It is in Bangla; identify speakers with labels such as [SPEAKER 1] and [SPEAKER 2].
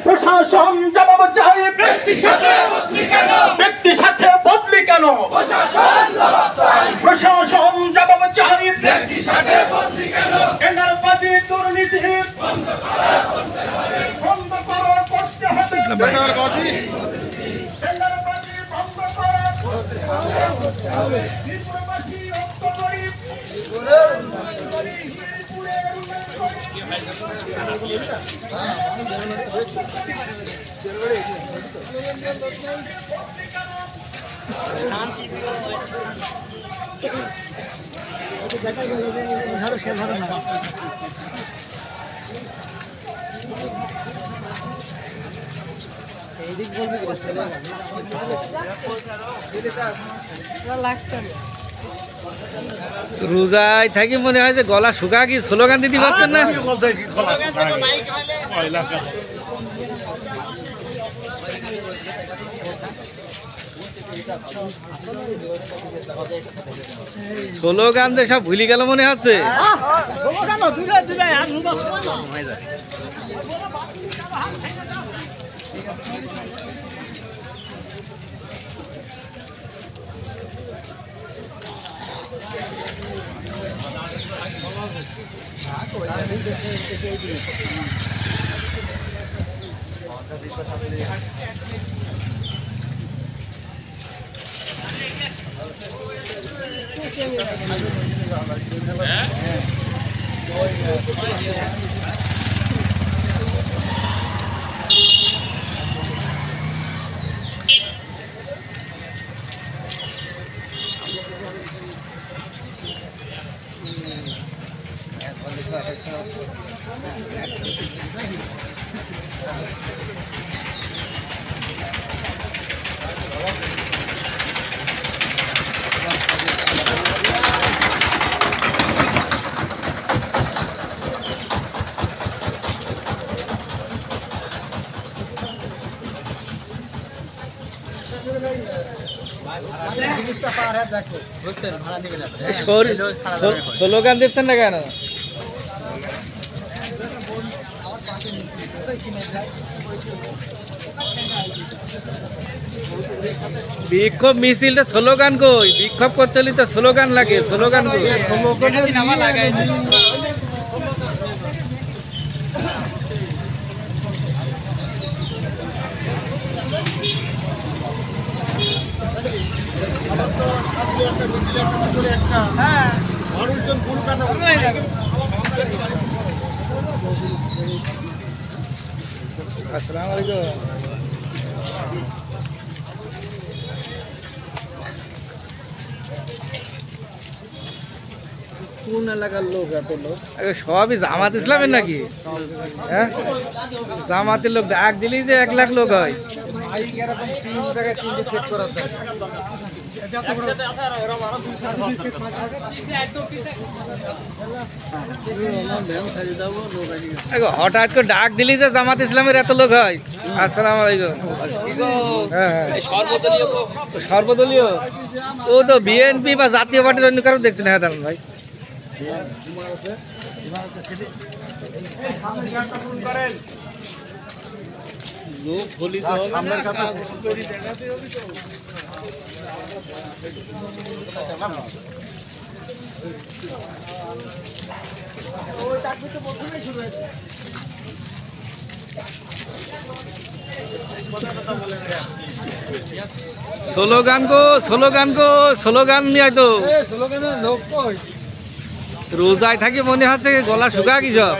[SPEAKER 1] প্রশাসন জবাব চাই, ব্যক্তির সাথে বদলি কেন? প্রশাসন জবাব চাই, ব্যক্তির সাথে বদলি কেন? টেন্ডারবাজি দুর্নীতি বন্ধ করা করতে হবে। টেন্ডারবাজি বন্ধ করা করতে হবে। বিপুলবাসী রক্ত গরিব
[SPEAKER 2] রোজায় থাকি মনে হয় যে গলা শুকা কি স্লোগান দিতে পারছেন না? স্লোগান যে সব ভুলি গেল মনে হচ্ছে। স্লোগান দিচ্ছেন না কেন? বিক্ষোভ মিছিলটা স্লোগান কই? বিক্ষোভ করতে হলে তো স্লোগান লাগে। স্লোগান কই? আসসালামু আলাইকুম। কোন এলাকার লোক? এত লোক সবই জামাত ইসলামের নাকি? হ্যাঁ, জামাতের লোক ডাক দিলেই যে 1 লাখ লোক হয়। হঠাৎ করে ডাক দিলি যে জামাত ইসলামের এত লোক হয়। আসসালামু আলাইকুম। হ্যাঁ, সর্বদলীয় ও তো বিএনপি বা জাতীয় পার্টির অন্য কারো দেখছি না ভাই। স্লোগান গো, স্লোগান গো, স্লোগান নিয়ে তো রোজায় থাকি মনে হচ্ছে গলা শুকা কি সব।